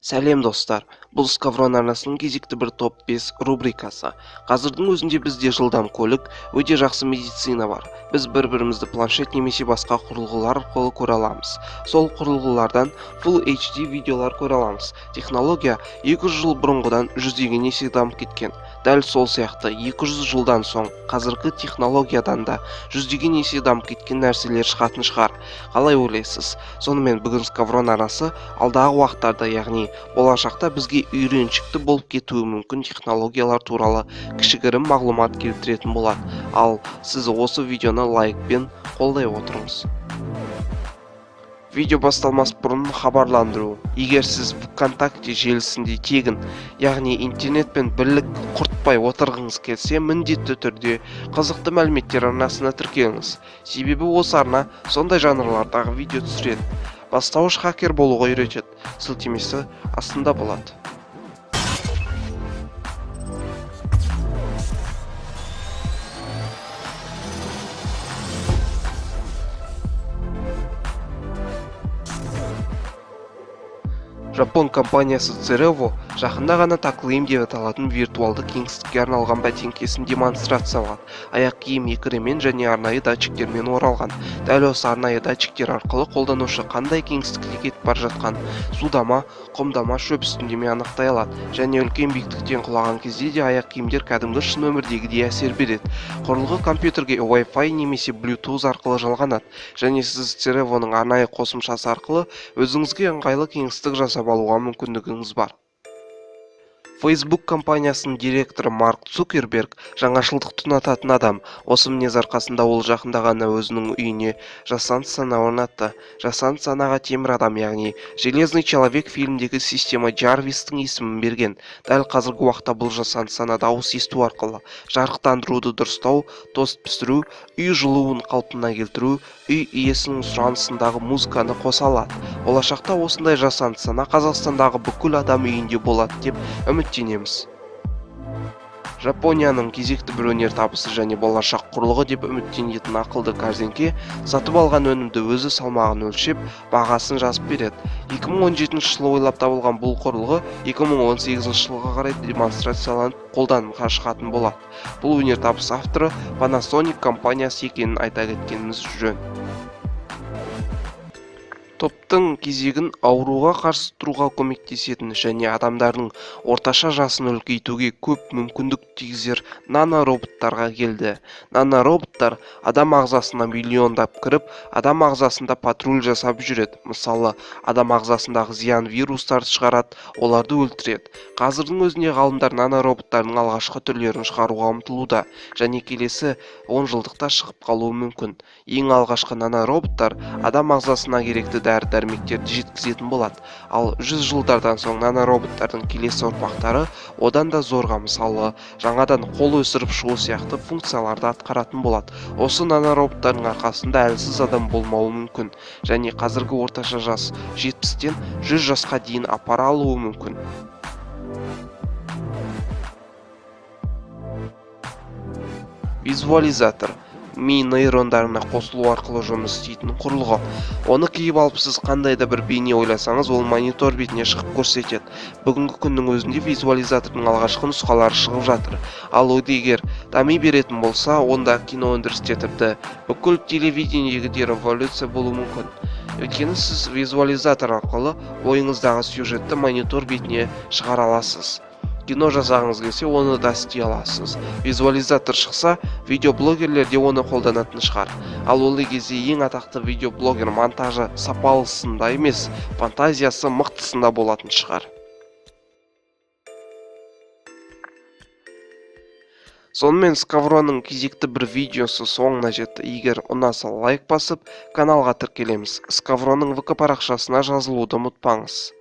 Сәлем достар, бұл Skavron арнасының кезекті бір топ 5 рубрикасы. Қазірдің өзінде бізде жылдам көлік, өте жақсы медицина бар. Біз бір-бірімізді планшет немесе басқа құрылғылар арқылы көре аламыз. Сол құрылғылардан Full HD видеолар көре аламыз. Технология 200 жыл бұрынғыдан жүздеген есе дамып кеткен. Дәл сол сияқты 200 жылдан соң қазіргі технологиядан да жүздеген есе дамып кеткен нәрселер шығатын шығар. Қалай ойлайсыз? Сонымен бүгін Skavron арнасы алдағы уақыттарда, яғни болашақта бізге үйреншікті болып кетуі мүмкін технологиялар туралы кішігірім мағлұмат келтіретін болады. Ал сіз осы видеоны лайкпен қолдай отырыңыз. Видео басталмас бұрын хабарландыру. Егер сіз ВКонтакте желісінде тегін, яғни интернетпен бірлік құртпай отырғыңыз келсе, міндетті түрде қызықты мәліметтер арнасына тіркеліңіз. Себебі осы арна сондай жанрлардағы видео түсіреді. Бастауыш хакер болуға үйретеді. Сілтемесі астында болады. Жапон компаниясы Cerevo жақында ғана Taklaim деп аталатын виртуалды кеңістікке арналған бәтеңкесін демонстрациялады. Аяқ киім екіремен және арнайы датчиктермен оралған. Дәл осы арнайы датчиктер арқылы қолданушы қандай кеңістікке кетіп бара жатқан, суда ма, құмда ма, шөп үстінде ме анықтай алады. Және үлкен биіктіктен құлаған кезде де аяқ киімдер кәдімгі шын өмірдегідей әсер береді. Құрылғы компьютерге Wi-Fi немесе Bluetooth арқылы жалғанады. Және сіз Cerevoның арнайы қосымшасы арқылы өзіңізге ыңғайлы кеңістік жасап алуға мүмкіндігіңіз бар. Facebook компаниясының директоры Марк Цукерберг жаңашылдықты ұнататын адам. Осы мінез арқасында ол жақында ғана өзінің үйіне жасанды сана орнатты. Жасанды санаға темір адам, яғни Железный человек фильмдегі система Джарвистің есімін берген. Дәл қазіргі уақытта бұл жасанды сана дауыс есту арқылы жарықтандыруды дұрыстау, тост пісіру, үй жылуын қалпына келтіру, үй иесінің сұранысындағы музыканы қоса алады. Болашақта осындай жасанды сана Қазақстандағы бүкіл адам үйінде болады деп үміттенеміз. Жапонияның кезекті бір өнертабысы және болашақ құрылғы деп үміттенетін ақылды кәрзеңке сатып алған өнімді өзі салмағын өлшеп, бағасын жазып береді. 2017 жылы ойлап табылған бұл құрылғы 2018 жылға қарай демонстрацияланып қолданымға шығатын болады. Бұл өнертабыс авторы Panasonic компаниясы екенін айта кеткеніміз жөн. Топтың кезегін ауруға қарсы тұруға көмектесетін және адамдардың орташа жасын үлкейтуге көп мүмкіндік тигізер нанороботтарға келді. Нанороботтар адам ағзасына миллиондап кіріп, адам ағзасында патруль жасап жүреді. Мысалы, адам ағзасындағы зиян вирустарды шығарады, оларды өлтіреді. Қазірдің өзінде ғалымдар нанороботтардың алғашқы түрлерін шығаруға ұмтылуда және келесі 10 жылдықта шығып қалуы мүмкін. Ең алғашқы нанороботтар адам ағзасына керекті дәрі-дәрмектерді жеткізетін болады. Ал 100 жылдардан соң нанороботтардың келесі ұрпақтары одан да зорға, мысалы, жаңадан қол өсіріп шығу сияқты функцияларды атқаратын болады. Осы нанороботтардың арқасында әлсіз адам болмауы мүмкін және қазіргі орташа жас 70-тен 100 жасқа дейін апара алуы мүмкін. Визуализатор ми нейрондарына қосылу арқылы жұмыс істейтін құрылғы. Оны киіп алып сіз қандай да бір бейне ойласаңыз, ол монитор бетіне шығып көрсетеді. Бүгінгі күннің өзінде визуализатордың алғашқы нұсқалары шығып жатыр. Ал егер дами беретін болса, онда кино өндірісте тіпті бүкіл телевидениедегі революция болуы мүмкін. Өйткені сіз визуализатор арқылы ойыңыздағы сюжетті монитор бетіне шығара аласыз. Кино жасағыңыз келсе, оны да істей аласыз. Визуализатор шықса, видеоблогерлер де оны қолданатын шығар. Ал ол кезде ең атақты видеоблогер монтажы сапалысында емес, фантазиясы мықтысында болатын шығар. Сонымен Skavronның кезекті бір видеосы соңына жетті. Егер ұнаса лайк басып, каналға тіркелеміз. Skavronның ВК парақшасына жазылуды ұмытпаңыз.